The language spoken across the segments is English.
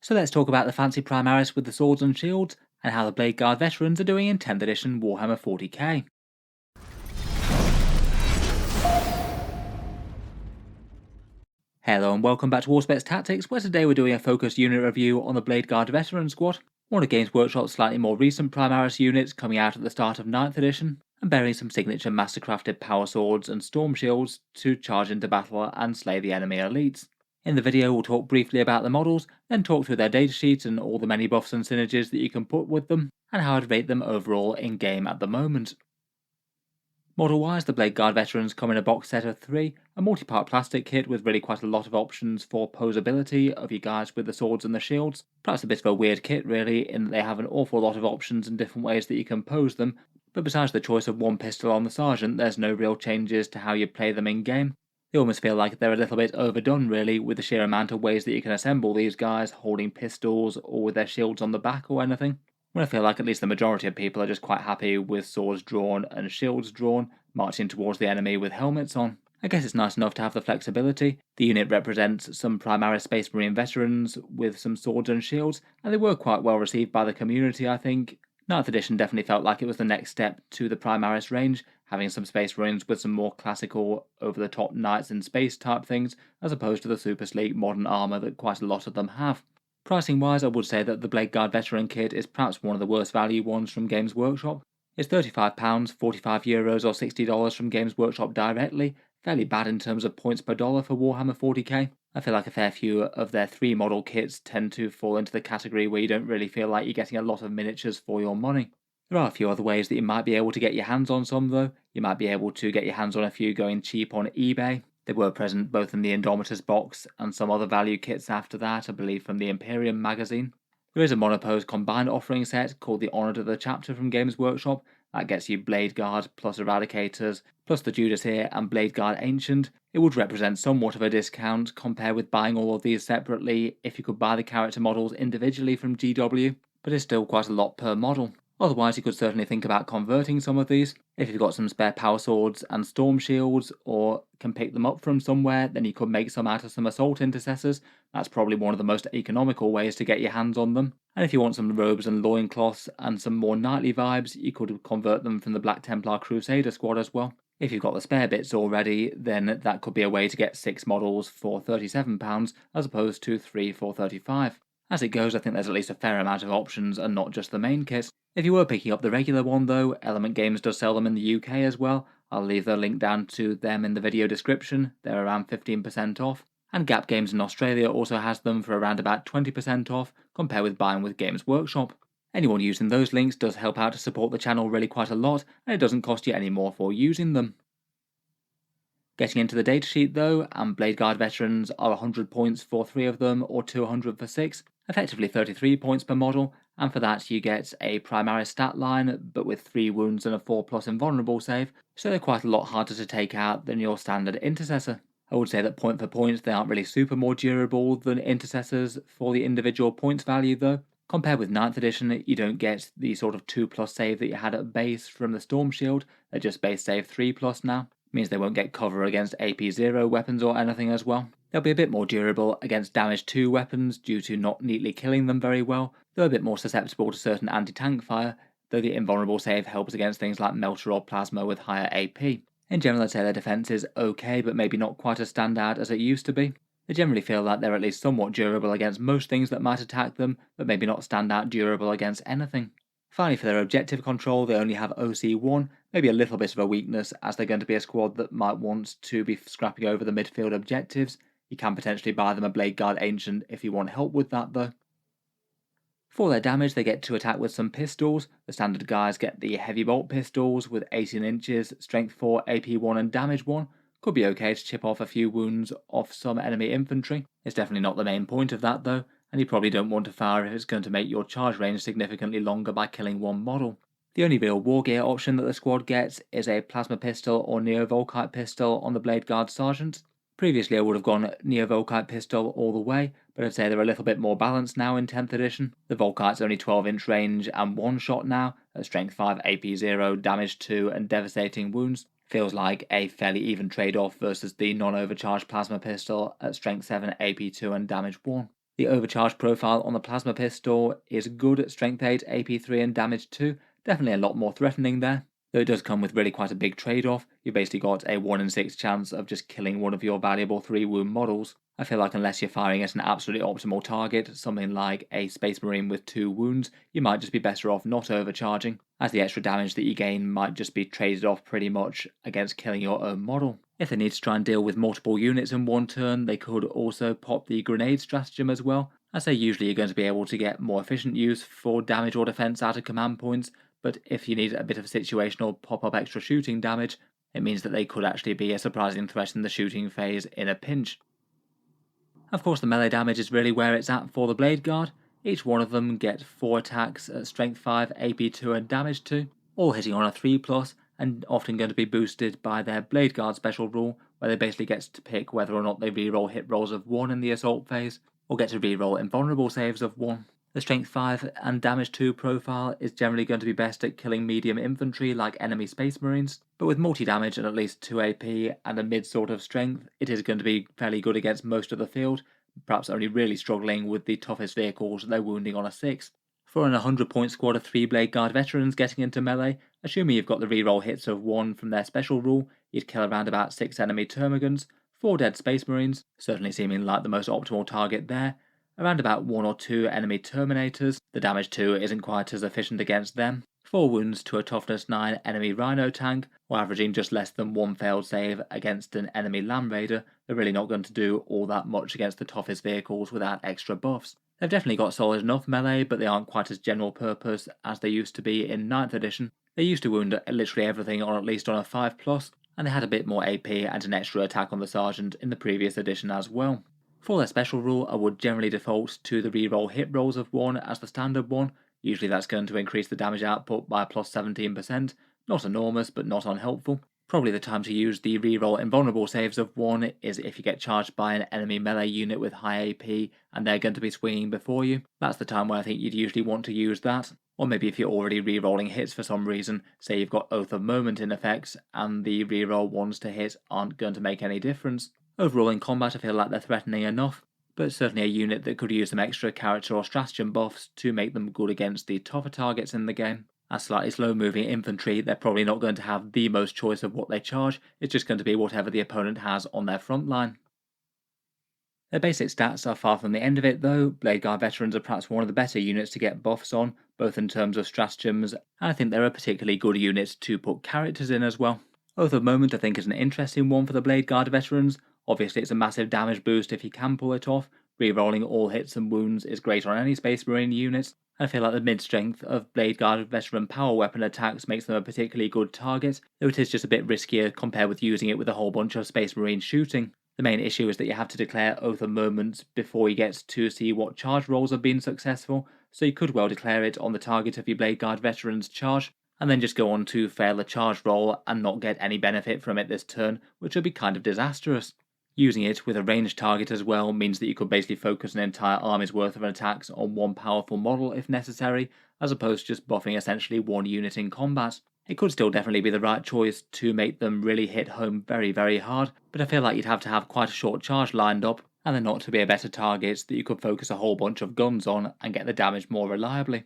So let's talk about the fancy Primaris with the swords and shields, and how the Bladeguard Veterans are doing in 10th edition Warhammer 40k. Hello and welcome back to Auspex Tactics, where today we're doing a focused unit review on the Bladeguard Veteran Squad, one of Games Workshop's slightly more recent Primaris units coming out at the start of 9th edition, and bearing some signature mastercrafted power swords and storm shields to charge into battle and slay the enemy elites. In the video we'll talk briefly about the models, then talk through their datasheet and all the many buffs and synergies that you can put with them, and how I'd rate them overall in game at the moment. Model-wise, the Bladeguard Veterans come in a box set of 3, a multi-part plastic kit with really quite a lot of options for posability of your guys with the swords and the shields. Perhaps a bit of a weird kit really, in that they have an awful lot of options and different ways that you can pose them, but besides the choice of one pistol on the sergeant, there's no real changes to how you play them in game. They almost feel like they're a little bit overdone really, with the sheer amount of ways that you can assemble these guys, holding pistols or with their shields on the back or anything. When I feel like at least the majority of people are just quite happy with swords drawn and shields drawn, marching towards the enemy with helmets on. I guess it's nice enough to have the flexibility. The unit represents some Primaris Space Marine veterans with some swords and shields, and they were quite well received by the community, I think. 9th edition definitely felt like it was the next step to the Primaris range, having some Space Marines with some more classical, over-the-top knights in space type things, as opposed to the super sleek modern armour that quite a lot of them have. Pricing wise, I would say that the Bladeguard Veteran kit is perhaps one of the worst value ones from Games Workshop. It's £35, €45 or $60 from Games Workshop directly, fairly bad in terms of points per dollar for Warhammer 40k. I feel like a fair few of their 3 model kits tend to fall into the category where you don't really feel like you're getting a lot of miniatures for your money. There are a few other ways that you might be able to get your hands on some though. You might be able to get your hands on a few going cheap on eBay. They were present both in the Indomitus box and some other value kits after that, I believe from the Imperium magazine. There is a Monopose combined offering set called the Honoured of the Chapter from Games Workshop. That gets you Bladeguard plus Eradicators, plus the Judas here and Bladeguard Ancient. It would represent somewhat of a discount compared with buying all of these separately if you could buy the character models individually from GW, but it's still quite a lot per model. Otherwise, you could certainly think about converting some of these. If you've got some spare power swords and storm shields, or can pick them up from somewhere, then you could make some out of some assault intercessors. That's probably one of the most economical ways to get your hands on them. And if you want some robes and loincloths and some more knightly vibes, you could convert them from the Black Templar Crusader squad as well. If you've got the spare bits already, then that could be a way to get 6 models for £37 as opposed to 3 for £35. As it goes, I think there's at least a fair amount of options and not just the main kits. If you were picking up the regular one though, Element Games does sell them in the UK as well. I'll leave the link down to them in the video description. They're around 15% off. And Gap Games in Australia also has them for around about 20% off, compared with buying with Games Workshop. Anyone using those links does help out to support the channel really quite a lot, and it doesn't cost you any more for using them. Getting into the datasheet though, and Bladeguard Veterans are 100 points for 3 of them, or 200 for 6, effectively 33 points per model, and for that you get a Primaris stat line, but with 3 wounds and a 4+ invulnerable save, so they're quite a lot harder to take out than your standard intercessor. I would say that point for point they aren't really super more durable than intercessors for the individual points value though. Compared with 9th edition, you don't get the sort of 2+ save that you had at base from the Storm Shield, they're just base save 3+ now. Means they won't get cover against AP0 weapons or anything as well. They'll be a bit more durable against damage 2 weapons due to not neatly killing them very well, though a bit more susceptible to certain anti-tank fire, though the invulnerable save helps against things like Melter or Plasma with higher AP. In general, I'd say their defense is okay, but maybe not quite as standout as it used to be. They generally feel like they're at least somewhat durable against most things that might attack them, but maybe not standout durable against anything. Finally, for their objective control, they only have OC1, maybe a little bit of a weakness as they're going to be a squad that might want to be scrapping over the midfield objectives. You can potentially buy them a Bladeguard Ancient if you want help with that though. For their damage, they get to attack with some pistols. The standard guys get the heavy bolt pistols with 18 inches, strength 4, AP 1 and damage 1. Could be okay to chip off a few wounds off some enemy infantry. It's definitely not the main point of that though, and you probably don't want to fire if it's going to make your charge range significantly longer by killing one model. The only real war gear option that the squad gets is a plasma pistol or Neo-Volkite pistol on the Bladeguard Sergeant. Previously I would have gone Neo-Volkite pistol all the way, but I'd say they're a little bit more balanced now in 10th edition. The Volkite's only 12-inch range and 1 shot now, at strength 5, AP 0, damage 2 and devastating wounds. Feels like a fairly even trade-off versus the non-overcharged plasma pistol at strength 7, AP 2 and damage 1. The overcharge profile on the plasma pistol is good at strength 8, AP 3 and damage 2, definitely a lot more threatening there. Though it does come with really quite a big trade-off. You've basically got a 1 in 6 chance of just killing one of your valuable 3 wound models. I feel like unless you're firing at an absolutely optimal target, something like a Space Marine with 2 wounds, you might just be better off not overcharging, as the extra damage that you gain might just be traded off pretty much against killing your own model. If they need to try and deal with multiple units in one turn, they could also pop the grenade stratagem as well, as they usually are going to be able to get more efficient use for damage or defense out of command points, but if you need a bit of situational pop-up extra shooting damage, it means that they could actually be a surprising threat in the shooting phase in a pinch. Of course, the melee damage is really where it's at for the Bladeguard. Each one of them get 4 attacks at strength 5, AP 2 and damage 2, all hitting on a 3+, and often going to be boosted by their Bladeguard special rule, where they basically get to pick whether or not they reroll hit rolls of 1 in the assault phase, or get to reroll invulnerable saves of 1. The strength 5 and damage 2 profile is generally going to be best at killing medium infantry like enemy Space Marines, but with multi-damage and at least 2 AP and a mid sort of strength, it is going to be fairly good against most of the field, perhaps only really struggling with the toughest vehicles they're wounding on a 6. For an 100-point squad of 3 Bladeguard Veterans getting into melee, assuming you've got the reroll hits of 1 from their special rule, you'd kill around about 6 enemy Termagants, 4 dead Space Marines, certainly seeming like the most optimal target there, around about 1 or 2 enemy Terminators, the damage 2 isn't quite as efficient against them, 4 wounds to a toughness 9 enemy Rhino tank, or averaging just less than 1 failed save against an enemy Land Raider. They're really not going to do all that much against the toughest vehicles without extra buffs. They've definitely got solid enough melee, but they aren't quite as general purpose as they used to be in 9th edition. They used to wound literally everything on at least on a 5+, and they had a bit more AP and an extra attack on the Sergeant in the previous edition as well. For their special rule, I would generally default to the reroll hit rolls of 1 as the standard one. Usually that's going to increase the damage output by plus 17%, not enormous but not unhelpful. Probably the time to use the reroll invulnerable saves of 1 is if you get charged by an enemy melee unit with high AP and they're going to be swinging before you. That's the time where I think you'd usually want to use that. Or maybe if you're already rerolling hits for some reason, say you've got Oath of Moment in effect and the reroll ones to hit aren't going to make any difference. Overall in combat I feel like they're threatening enough, but certainly a unit that could use some extra character or stratagem buffs to make them good against the tougher targets in the game. As slightly slow moving infantry, they're probably not going to have the most choice of what they charge, it's just going to be whatever the opponent has on their front line. Their basic stats are far from the end of it though. Bladeguard Veterans are perhaps one of the better units to get buffs on, both in terms of stratagems, and I think they're a particularly good unit to put characters in as well. Oath of Moment I think is an interesting one for the Bladeguard Veterans. Obviously it's a massive damage boost if you can pull it off. Rerolling all hits and wounds is great on any Space Marine units. I feel like the mid-strength of Bladeguard Veteran power weapon attacks makes them a particularly good target, though it is just a bit riskier compared with using it with a whole bunch of Space Marine shooting. The main issue is that you have to declare Oath of Moment before you get to see what charge rolls have been successful, so you could well declare it on the target of your Bladeguard Veteran's charge, and then just go on to fail a charge roll and not get any benefit from it this turn, which would be kind of disastrous. Using it with a ranged target as well means that you could basically focus an entire army's worth of attacks on one powerful model if necessary, as opposed to just buffing essentially one unit in combat. It could still definitely be the right choice to make them really hit home very, very hard, but I feel like you'd have to have quite a short charge lined up, and then not to be a better target that you could focus a whole bunch of guns on and get the damage more reliably.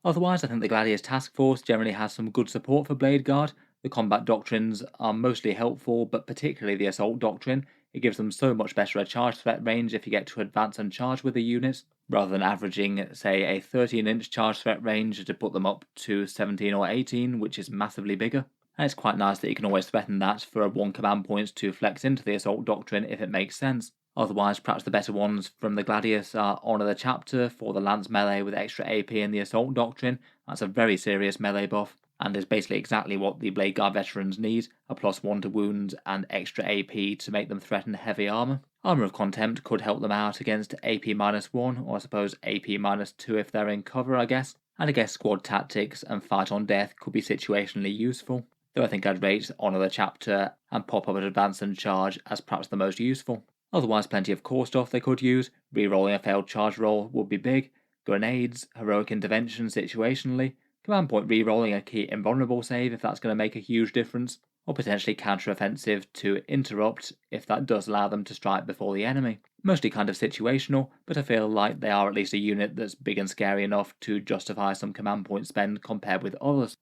Otherwise, I think the Gladius task force generally has some good support for Bladeguard. The combat doctrines are mostly helpful, but particularly the assault doctrine. It gives them so much better a charge threat range if you get to advance and charge with the units, rather than averaging, say, a 13-inch charge threat range to put them up to 17 or 18, which is massively bigger. And it's quite nice that you can always threaten that for a 1 command point to flex into the assault doctrine if it makes sense. Otherwise, perhaps the better ones from the Gladius are Honour the Chapter for the Lance melee with extra AP in the Assault Doctrine. That's a very serious melee buff, and is basically exactly what the Bladeguard Veterans need, a +1 to wounds and extra AP to make them threaten heavy armour. Armour of Contempt could help them out against AP-1, or I suppose AP-2 if they're in cover, I guess. And I guess Squad Tactics and Fight on Death could be situationally useful, though I think I'd rate Honour the Chapter and Pop Up at Advance and Charge as perhaps the most useful. Otherwise, plenty of core stuff they could use. Rerolling a failed charge roll would be big. Grenades, heroic intervention situationally. Command point rerolling a key invulnerable save if that's going to make a huge difference. or potentially counter-offensive to interrupt if that does allow them to strike before the enemy. Mostly kind of situational, but I feel like they are at least a unit that's big and scary enough to justify some command point spend compared with others.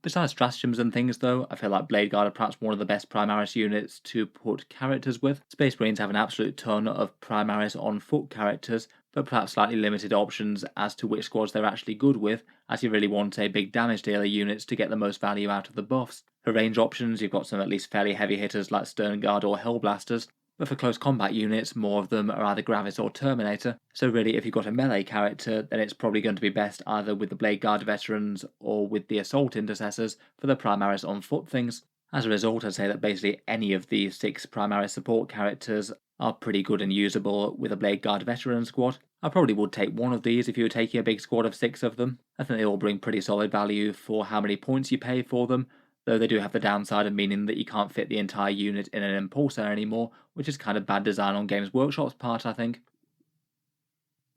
Besides stratagems and things though, I feel like Bladeguard are perhaps one of the best Primaris units to put characters with. Space Marines have an absolute ton of Primaris on foot characters, but perhaps slightly limited options as to which squads they're actually good with, as you really want a big damage dealer units to get the most value out of the buffs. For range options, you've got some at least fairly heavy hitters like Sternguard or Hellblasters, but for close combat units, more of them are either Gravis or Terminator, so really if you've got a melee character, then it's probably going to be best either with the Bladeguard Veterans or with the Assault Intercessors for the Primaris on foot things. As a result, I'd say that basically any of these 6 Primaris support characters are pretty good and usable with a Bladeguard Veteran squad. I probably would take one of these if you were taking a big squad of 6 of them. I think they all bring pretty solid value for how many points you pay for them, though they do have the downside of meaning that you can't fit the entire unit in an impulsor anymore, which is kind of bad design on Games Workshop's part, I think.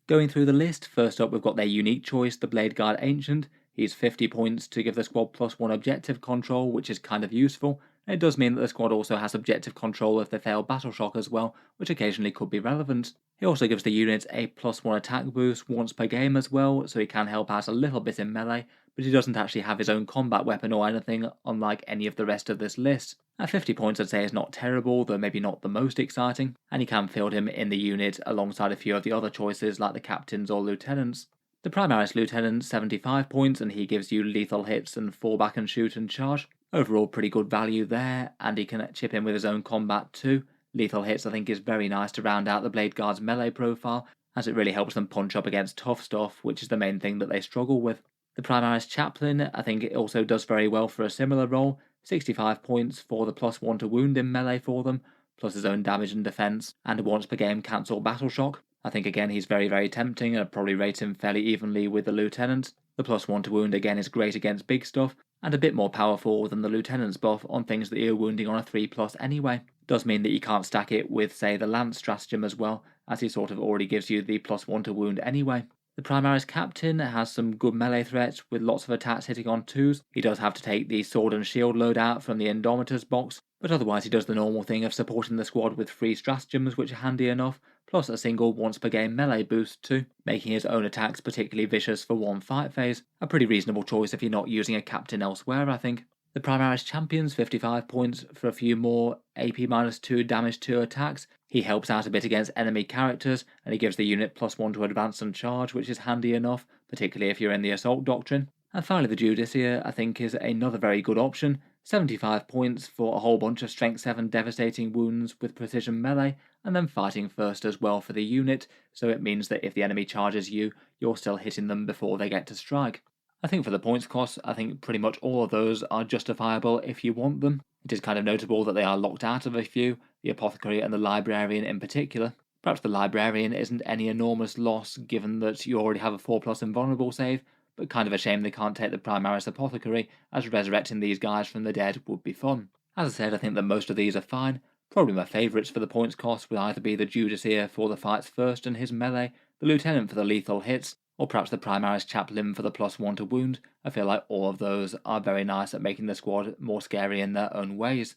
Going through the list, first up we've got their unique choice, the Bladeguard Ancient. He's 50 points to give the squad +1 objective control, which is kind of useful. It does mean that the squad also has objective control if they fail Battle Shock as well, which occasionally could be relevant. He also gives the unit a +1 attack boost once per game as well, so he can help out a little bit in melee, but he doesn't actually have his own combat weapon or anything, unlike any of the rest of this list. At 50 points I'd say is not terrible, though maybe not the most exciting, and you can field him in the unit alongside a few of the other choices like the captains or lieutenants. The Primaris Lieutenant's 75 points and he gives you lethal hits and fall back and shoot and charge. Overall pretty good value there, and he can chip in with his own combat too. Lethal hits I think is very nice to round out the Bladeguard's melee profile, as it really helps them punch up against tough stuff, which is the main thing that they struggle with. The Primaris Chaplain I think it also does very well for a similar role, 65 points for the +1 to wound in melee for them, plus his own damage and defense, and a once per game cancel Battle Shock. I think again he's very tempting, and I'd probably rate him fairly evenly with the Lieutenant. The +1 to wound again is great against big stuff, and a bit more powerful than the Lieutenant's buff on things that you're wounding on a 3+ anyway. Does mean that you can't stack it with say the Lance stratagem as well, as he sort of already gives you the +1 to wound anyway. The Primaris Captain has some good melee threats with lots of attacks hitting on 2s. He does have to take the sword and shield loadout from the Indomitor's box, but otherwise he does the normal thing of supporting the squad with 3 stratagems which are handy enough, plus a single once per game melee boost too, making his own attacks particularly vicious for one fight phase. A pretty reasonable choice if you're not using a captain elsewhere, I think. The Primaris Champion's 55 points for a few more AP-2 damage 2 attacks. He helps out a bit against enemy characters, and he gives the unit +1 to advance and charge, which is handy enough, particularly if you're in the Assault Doctrine. And finally the Judiciar I think is another very good option. 75 points for a whole bunch of Strength 7 devastating wounds with precision melee, and then fighting first as well for the unit, so it means that if the enemy charges you, you're still hitting them before they get to strike. I think for the points cost, I think pretty much all of those are justifiable if you want them. It is kind of notable that they are locked out of a few, the Apothecary and the Librarian in particular. Perhaps the Librarian isn't any enormous loss given that you already have a 4+ invulnerable save, but kind of a shame they can't take the Primaris Apothecary, as resurrecting these guys from the dead would be fun. As I said, I think that most of these are fine. Probably my favourites for the points cost would either be the Judiciar for the fights first and his melee, the Lieutenant for the lethal hits, or perhaps the Primaris Chaplain for the +1 to wound. I feel like all of those are very nice at making the squad more scary in their own ways.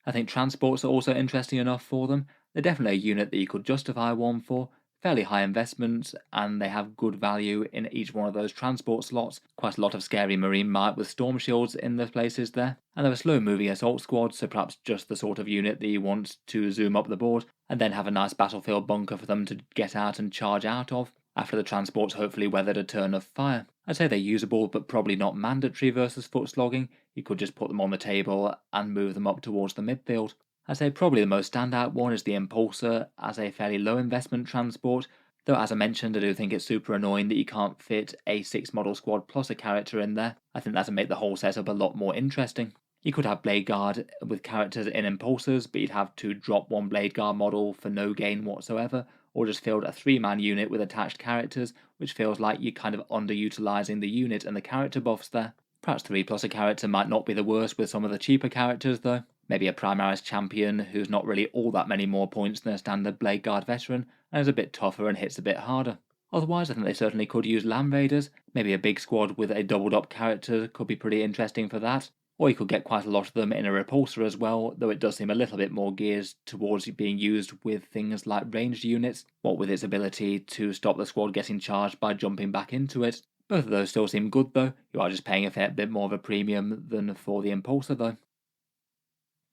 I think transports are also interesting enough for them. They're definitely a unit that you could justify one for, fairly high investments, and they have good value in each one of those transport slots. Quite a lot of scary marine might with storm shields in the places there. And they're a slow moving assault squad, so perhaps just the sort of unit that you want to zoom up the board, and then have a nice battlefield bunker for them to get out and charge out of, after the transport's hopefully weathered a turn of fire. I'd say they're usable, but probably not mandatory versus foot slogging. You could just put them on the table and move them up towards the midfield. I'd say probably the most standout one is the Impulsor as a fairly low investment transport, though as I mentioned I do think it's super annoying that you can't fit a 6 model squad plus a character in there. I think that'd make the whole setup a lot more interesting. You could have Bladeguard with characters in Impulsors, but you'd have to drop one Bladeguard model for no gain whatsoever, or just field a 3-man unit with attached characters, which feels like you're kind of underutilising the unit and the character buffs there. Perhaps 3+ a character might not be the worst with some of the cheaper characters though. Maybe a Primaris Champion who's not really all that many more points than a standard Bladeguard Veteran, and is a bit tougher and hits a bit harder. Otherwise I think they certainly could use Land Raiders. Maybe a big squad with a doubled up character could be pretty interesting for that. or you could get quite a lot of them in a repulsor as well, though it does seem a little bit more geared towards being used with things like ranged units, what with its ability to stop the squad getting charged by jumping back into it. Both of those still seem good though, you are just paying a fair bit more of a premium than for the impulsor though.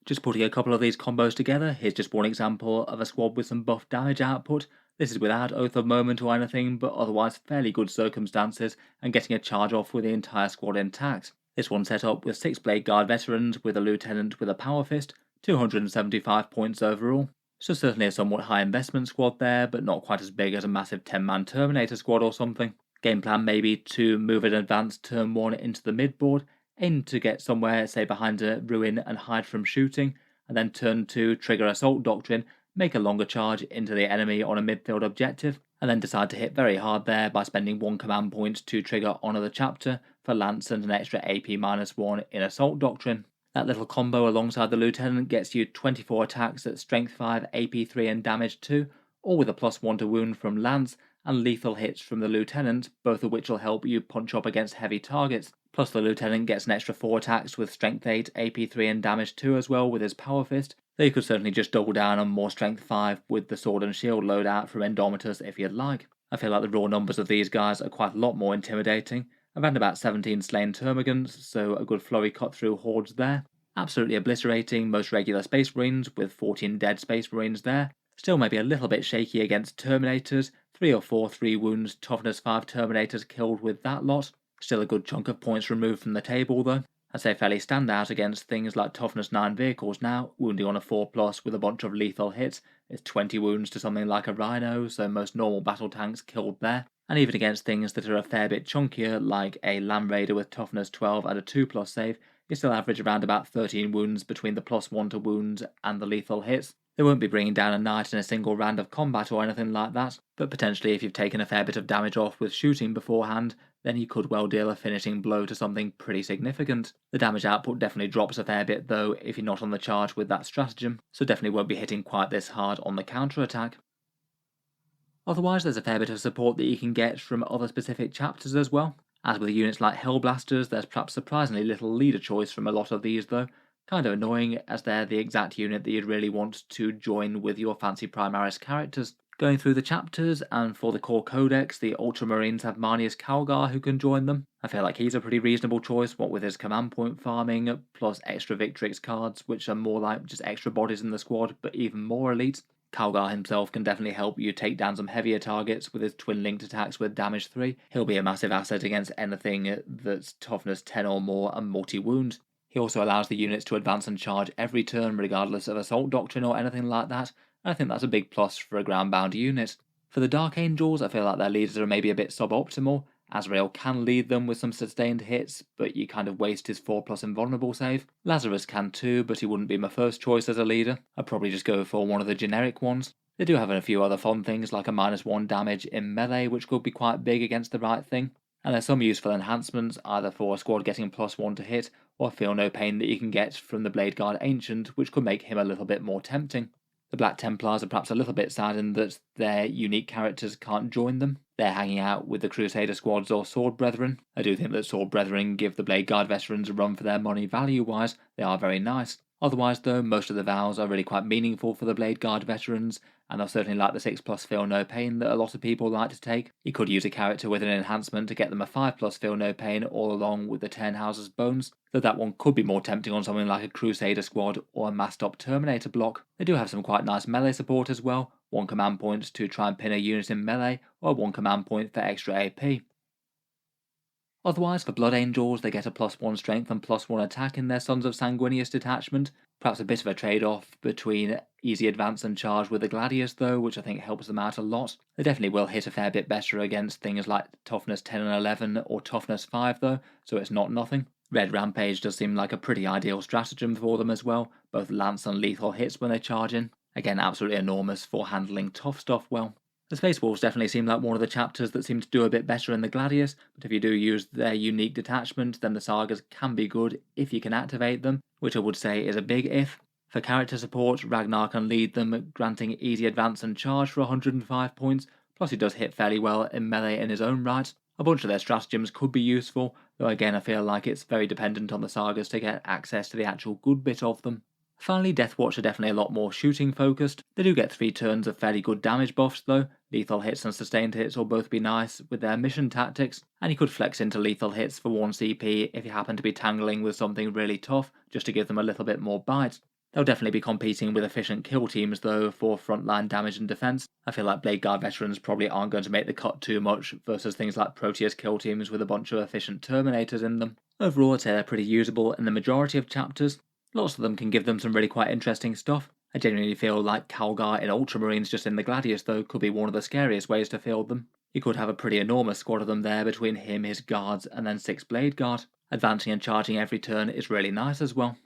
Just putting a couple of these combos together, here's just one example of a squad with some buff damage output. This is without Oath of Moment or anything, but otherwise fairly good circumstances, and getting a charge off with the entire squad intact. This one set up with 6 Bladeguard Veterans with a Lieutenant with a Power Fist, 275 points overall. So certainly a somewhat high investment squad there, but not quite as big as a massive 10-man Terminator squad or something. Game plan maybe to move an advanced turn 1 into the midboard, aim to get somewhere, say behind a ruin and hide from shooting, and then turn 2, trigger Assault Doctrine, make a longer charge into the enemy on a midfield objective, and then decide to hit very hard there by spending 1 command point to trigger Honour the Chapter for Lance and an extra AP-1 in Assault Doctrine. That little combo alongside the Lieutenant gets you 24 attacks at Strength 5, AP 3 and Damage 2, all with a +1 to wound from Lance, and lethal hits from the Lieutenant, both of which will help you punch up against heavy targets. Plus the Lieutenant gets an extra 4 attacks with Strength 8, AP 3 and Damage 2 as well with his Power Fist, though you could certainly just double down on more Strength 5 with the Sword and Shield loadout from Indomitus if you'd like. I feel like the raw numbers of these guys are quite a lot more intimidating. I've had about 17 slain Termagants, so a good flurry cut through hordes there. Absolutely obliterating most regular Space Marines with 14 dead Space Marines there. Still maybe a little bit shaky against Terminators, 3 or 4 3 wounds Toughness 5 Terminators killed with that lot. Still a good chunk of points removed from the table though. I'd say fairly stand out against things like Toughness 9 vehicles now, wounding on a 4+ with a bunch of lethal hits. It's 20 wounds to something like a Rhino, so most normal battle tanks killed there. And even against things that are a fair bit chunkier, like a Land Raider with Toughness 12 and a 2+ save, you still average around about 13 wounds between the +1 to wounds and the lethal hits. They won't be bringing down a knight in a single round of combat or anything like that, but potentially if you've taken a fair bit of damage off with shooting beforehand, then you could well deal a finishing blow to something pretty significant. The damage output definitely drops a fair bit though if you're not on the charge with that stratagem, so definitely won't be hitting quite this hard on the counter-attack. Otherwise there's a fair bit of support that you can get from other specific chapters as well. As with units like Hellblasters, there's perhaps surprisingly little leader choice from a lot of these though. Kind of annoying, as they're the exact unit that you'd really want to join with your fancy Primaris characters. Going through the chapters, and for the core codex, the Ultramarines have Marnius Calgar who can join them. I feel like he's a pretty reasonable choice, what with his command point farming, plus extra Victrix cards, which are more like just extra bodies in the squad, but even more elite. Calgar himself can definitely help you take down some heavier targets with his twin linked attacks with damage 3. He'll be a massive asset against anything that's toughness 10 or more and multi-wound. He also allows the units to advance and charge every turn regardless of Assault Doctrine or anything like that, and I think that's a big plus for a ground-bound unit. For the Dark Angels, I feel like their leaders are maybe a bit suboptimal. Azrael can lead them with some sustained hits, but you kind of waste his 4+ invulnerable save. Lazarus can too, but he wouldn't be my first choice as a leader. I'd probably just go for one of the generic ones. They do have a few other fun things like a -1 damage in melee, which could be quite big against the right thing. And there's some useful enhancements, either for a squad getting +1 to hit, or Feel No Pain that you can get from the Bladeguard Ancient, which could make him a little bit more tempting. The Black Templars are perhaps a little bit sad in that their unique characters can't join them. They're hanging out with the Crusader squads or Sword Brethren. I do think that Sword Brethren give the Bladeguard Veterans a run for their money value-wise. They are very nice. Otherwise though, most of the vows are really quite meaningful for the Bladeguard Veterans, and I certainly like the 6+ Feel No Pain that a lot of people like to take. You could use a character with an enhancement to get them a 5+ Feel No Pain all along with the 10 Houses Bones, though that one could be more tempting on something like a Crusader squad or a massed up Terminator block. They do have some quite nice melee support as well, 1 command point to try and pin a unit in melee, or 1 command point for extra AP. Otherwise, for Blood Angels, they get a +1 strength and +1 attack in their Sons of Sanguinius detachment. Perhaps a bit of a trade-off between easy advance and charge with the Gladius though, which I think helps them out a lot. They definitely will hit a fair bit better against things like toughness 10 and 11 or toughness 5 though, so it's not nothing. Red Rampage does seem like a pretty ideal stratagem for them as well, both lance and lethal hits when they charge in. Again, absolutely enormous for handling tough stuff well. The Space Wolves definitely seem like one of the chapters that seem to do a bit better in the Gladius, but if you do use their unique detachment, then the Sagas can be good if you can activate them, which I would say is a big if. For character support, Ragnar can lead them, granting easy advance and charge for 105 points, plus he does hit fairly well in melee in his own right. A bunch of their stratagems could be useful, though again I feel like it's very dependent on the sagas to get access to the actual good bit of them. Finally, Deathwatch are definitely a lot more shooting focused. They do get 3 turns of fairly good damage buffs though. Lethal hits and sustained hits will both be nice with their mission tactics, and you could flex into lethal hits for 1 CP if you happen to be tangling with something really tough, just to give them a little bit more bite. They'll definitely be competing with efficient kill teams though for frontline damage and defense. I feel like Bladeguard Veterans probably aren't going to make the cut too much versus things like Proteus kill teams with a bunch of efficient Terminators in them. Overall, I'd say they're pretty usable in the majority of chapters. Lots of them can give them some really quite interesting stuff. I genuinely feel like Calgar in Ultramarines just in the Gladius though could be one of the scariest ways to field them. You could have a pretty enormous squad of them there between him, his guards, and then 6 Bladeguard. Advancing and charging every turn is really nice as well.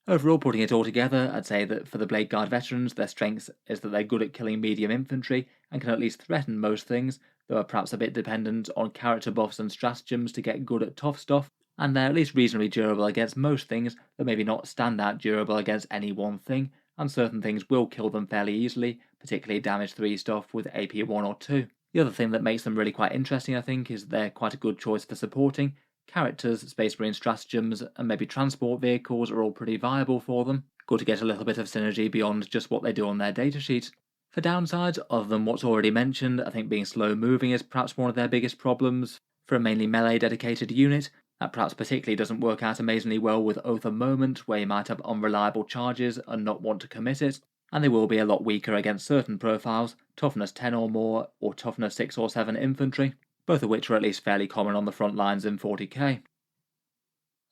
Overall, putting it all together, I'd say that for the Bladeguard Veterans, their strength is that they're good at killing medium infantry and can at least threaten most things, though are perhaps a bit dependent on character buffs and stratagems to get good at tough stuff, and they're at least reasonably durable against most things, but maybe not standout durable against any one thing, and certain things will kill them fairly easily, particularly damage 3 stuff with AP 1 or 2. The other thing that makes them really quite interesting, I think, is they're quite a good choice for supporting. Characters, Space Marine stratagems, and maybe transport vehicles are all pretty viable for them. Good to get a little bit of synergy beyond just what they do on their datasheet. For downsides, other than what's already mentioned, I think being slow moving is perhaps one of their biggest problems. For a mainly melee dedicated unit, that perhaps particularly doesn't work out amazingly well with Oath of Moment, where you might have unreliable charges and not want to commit it, and they will be a lot weaker against certain profiles, toughness 10 or more, or toughness 6 or 7 infantry, both of which are at least fairly common on the front lines in 40k.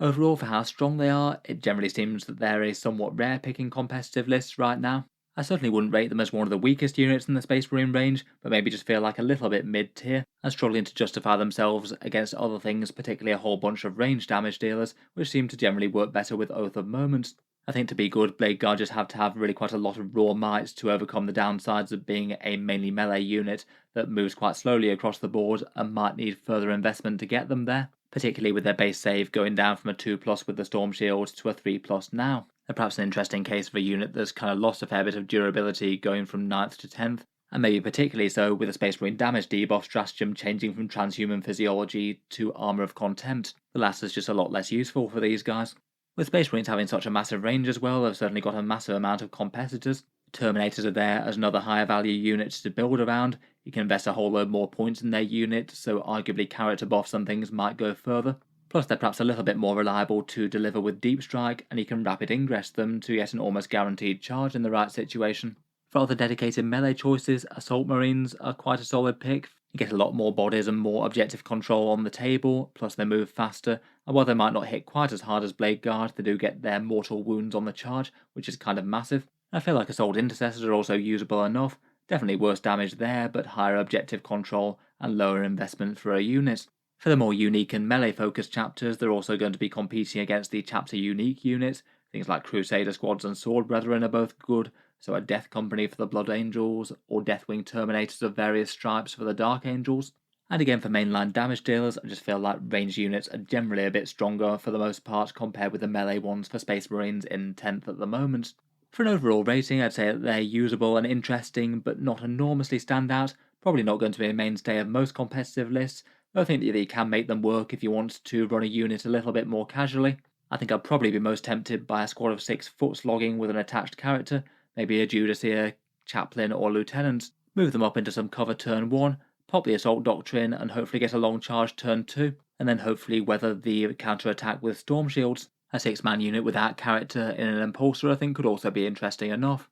Overall, for how strong they are, it generally seems that they're a somewhat rare pick in competitive lists right now. I certainly wouldn't rate them as one of the weakest units in the Space Marine range, but maybe just feel like a little bit mid-tier, and struggling to justify themselves against other things, particularly a whole bunch of range damage dealers, which seem to generally work better with Oath of Moments. I think to be good, Bladeguard just have to have really quite a lot of raw might to overcome the downsides of being a mainly melee unit that moves quite slowly across the board and might need further investment to get them there, particularly with their base save going down from a 2+ with the Storm Shield to a 3+ now. And perhaps an interesting case of a unit that's kind of lost a fair bit of durability going from 9th to 10th, and maybe particularly so with the Space Marine damage debuff stratagem changing from transhuman physiology to Armour of Contempt. The last is just a lot less useful for these guys. With Space Marines having such a massive range as well, they've certainly got a massive amount of competitors. Terminators are there as another higher value unit to build around. You can invest a whole load more points in their unit, so arguably character buffs and things might go further. Plus they're perhaps a little bit more reliable to deliver with Deep Strike, and you can rapid ingress them to get an almost guaranteed charge in the right situation. For other dedicated melee choices, Assault Marines are quite a solid pick. You get a lot more bodies and more objective control on the table, plus they move faster, and while they might not hit quite as hard as Bladeguard, they do get their mortal wounds on the charge, which is kind of massive. I feel like Assault Intercessors are also usable enough, definitely worse damage there, but higher objective control and lower investment for a unit. For the more unique and melee-focused chapters, they're also going to be competing against the chapter-unique units. Things like Crusader Squads and Sword Brethren are both good, so a Death Company for the Blood Angels, or Deathwing Terminators of various stripes for the Dark Angels. And again for mainline damage dealers, I just feel like ranged units are generally a bit stronger for the most part compared with the melee ones for Space Marines in 10th at the moment. For an overall rating, I'd say that they're usable and interesting, but not enormously standout. Probably not going to be a mainstay of most competitive lists, though I think that you can make them work if you want to run a unit a little bit more casually. I think I'd probably be most tempted by a squad of 6 foot slogging with an attached character, maybe a Judiciar, Chaplain or Lieutenant, move them up into some cover turn 1, pop the Assault Doctrine and hopefully get a long charge turn 2, and then hopefully weather the counter-attack with Storm Shields. A 6-man unit without character in an Impulsor I think could also be interesting enough.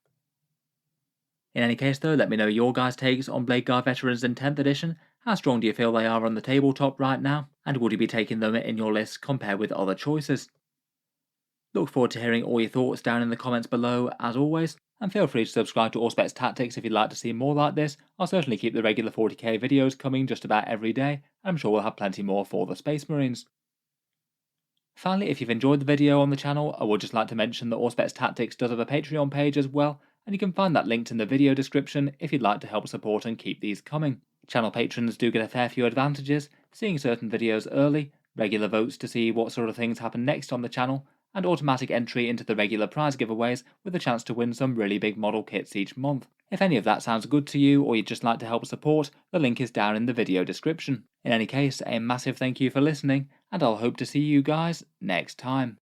In any case though, let me know your guys' takes on Bladeguard Veterans in 10th edition. How strong do you feel they are on the tabletop right now, and would you be taking them in your list compared with other choices? Look forward to hearing all your thoughts down in the comments below as always, and feel free to subscribe to Auspex Tactics if you'd like to see more like this. I'll certainly keep the regular 40k videos coming just about every day, and I'm sure we'll have plenty more for the Space Marines. Finally, if you've enjoyed the video on the channel, I would just like to mention that Auspex Tactics does have a Patreon page as well, and you can find that linked in the video description if you'd like to help support and keep these coming. Channel patrons do get a fair few advantages, seeing certain videos early, regular votes to see what sort of things happen next on the channel, and automatic entry into the regular prize giveaways with a chance to win some really big model kits each month. If any of that sounds good to you, or you'd just like to help support, the link is down in the video description. In any case, a massive thank you for listening, and I'll hope to see you guys next time.